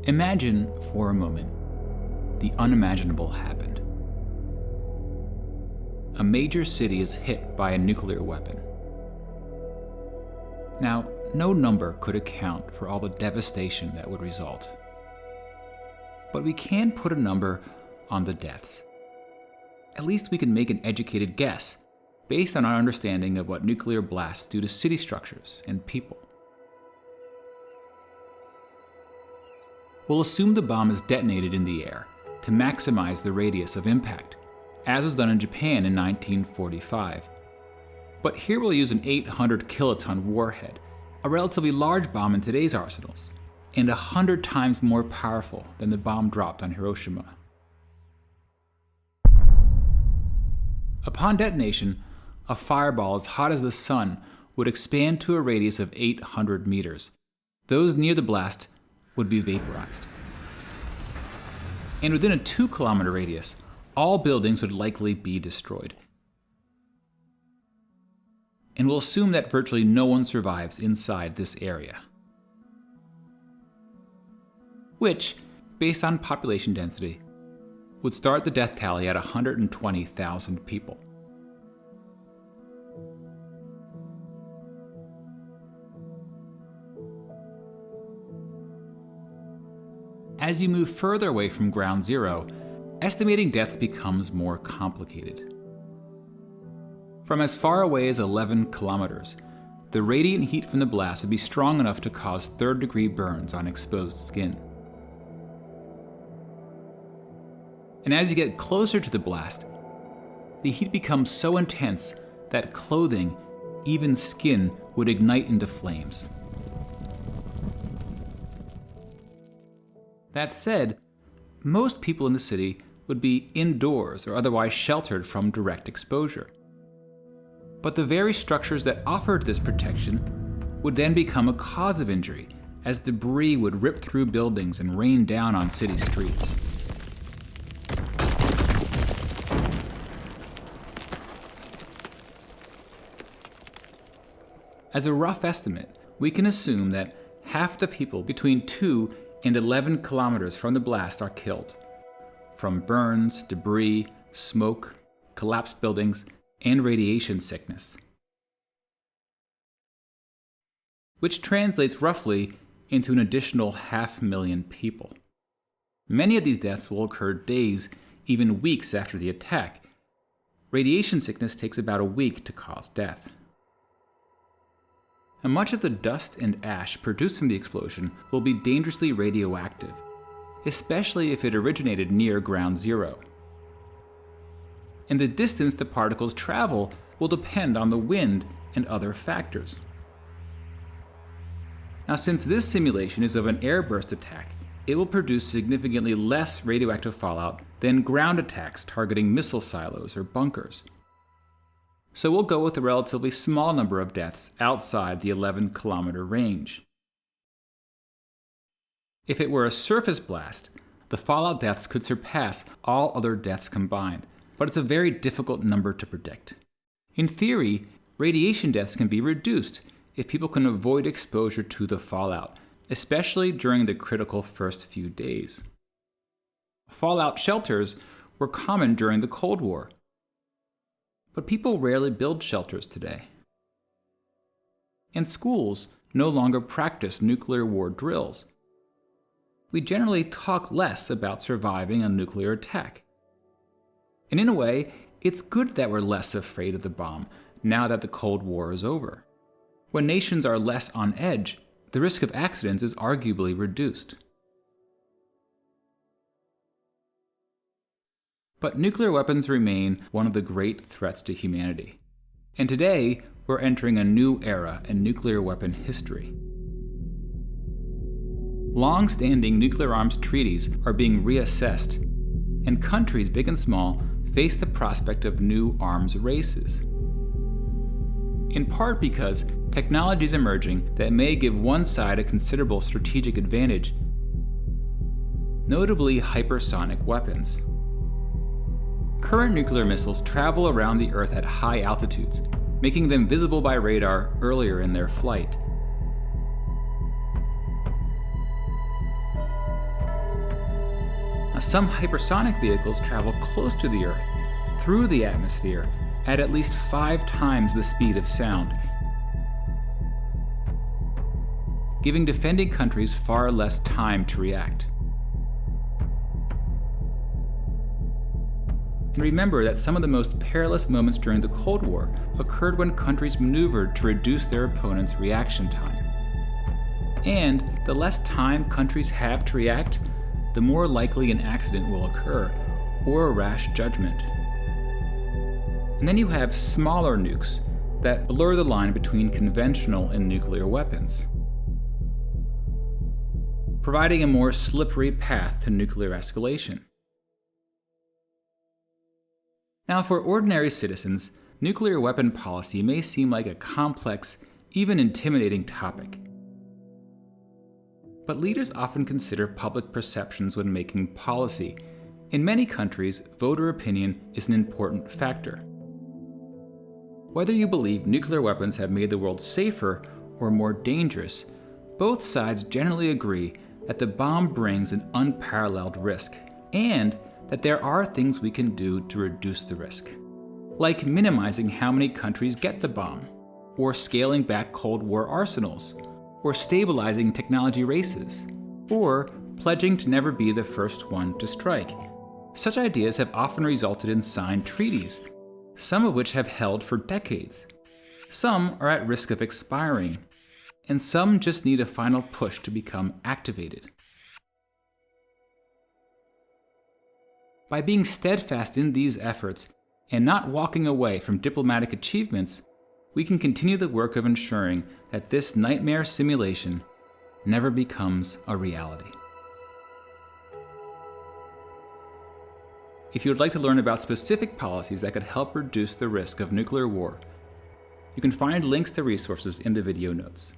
Imagine, for a moment, the unimaginable happened. A major city is hit by a nuclear weapon. Now, no number could account for all the devastation that would result. But we can put a number on the deaths. At least we can make an educated guess based on our understanding of what nuclear blasts do to city structures and people. We'll assume the bomb is detonated in the air to maximize the radius of impact, as was done in Japan in 1945. But here we'll use an 800 kiloton warhead, a relatively large bomb in today's arsenals, and 100 times more powerful than the bomb dropped on Hiroshima. Upon detonation, a fireball as hot as the sun would expand to a radius of 800 meters. Those near the blast would be vaporized. And within a 2-kilometer radius, all buildings would likely be destroyed. And we'll assume that virtually no one survives inside this area, which, based on population density, would start the death tally at 120,000 people. As you move further away from ground zero, estimating deaths becomes more complicated. From as far away as 11 kilometers, the radiant heat from the blast would be strong enough to cause third-degree burns on exposed skin. And as you get closer to the blast, the heat becomes so intense that clothing, even skin, would ignite into flames. That said, most people in the city would be indoors or otherwise sheltered from direct exposure. But the very structures that offered this protection would then become a cause of injury, as debris would rip through buildings and rain down on city streets. As a rough estimate, we can assume that half the people between 2 and 11 kilometers from the blast are killed, from burns, debris, smoke, collapsed buildings, and radiation sickness, which translates roughly into an additional 500,000 people. Many of these deaths will occur days, even weeks after the attack. Radiation sickness takes about a week to cause death. And much of the dust and ash produced from the explosion will be dangerously radioactive, especially if it originated near ground zero. And the distance the particles travel will depend on the wind and other factors. Now, since this simulation is of an airburst attack, it will produce significantly less radioactive fallout than ground attacks targeting missile silos or bunkers. So we'll go with a relatively small number of deaths outside the 11-kilometer range. If it were a surface blast, the fallout deaths could surpass all other deaths combined, but it's a very difficult number to predict. In theory, radiation deaths can be reduced if people can avoid exposure to the fallout, especially during the critical first few days. Fallout shelters were common during the Cold War, but people rarely build shelters today. And schools no longer practice nuclear war drills. We generally talk less about surviving a nuclear attack. And in a way, it's good that we're less afraid of the bomb now that the Cold War is over. When nations are less on edge, the risk of accidents is arguably reduced. But nuclear weapons remain one of the great threats to humanity. And today, we're entering a new era in nuclear weapon history. Long-standing nuclear arms treaties are being reassessed, and countries big and small face the prospect of new arms races. In part because technology is emerging that may give one side a considerable strategic advantage, notably hypersonic weapons. Current nuclear missiles travel around the Earth at high altitudes, making them visible by radar earlier in their flight. Now, some hypersonic vehicles travel close to the Earth, through the atmosphere, at least 5 times the speed of sound, giving defending countries far less time to react. And remember that some of the most perilous moments during the Cold War occurred when countries maneuvered to reduce their opponent's reaction time. And the less time countries have to react, the more likely an accident will occur, or a rash judgment. And then you have smaller nukes that blur the line between conventional and nuclear weapons, providing a more slippery path to nuclear escalation. Now, for ordinary citizens, nuclear weapon policy may seem like a complex, even intimidating topic. But leaders often consider public perceptions when making policy. In many countries, voter opinion is an important factor. Whether you believe nuclear weapons have made the world safer or more dangerous, both sides generally agree that the bomb brings an unparalleled risk, and that there are things we can do to reduce the risk, like minimizing how many countries get the bomb, or scaling back Cold War arsenals, or stabilizing technology races, or pledging to never be the first one to strike. Such ideas have often resulted in signed treaties, some of which have held for decades. Some are at risk of expiring, and some just need a final push to become activated. By being steadfast in these efforts and not walking away from diplomatic achievements, we can continue the work of ensuring that this nightmare simulation never becomes a reality. If you would like to learn about specific policies that could help reduce the risk of nuclear war, you can find links to resources in the video notes.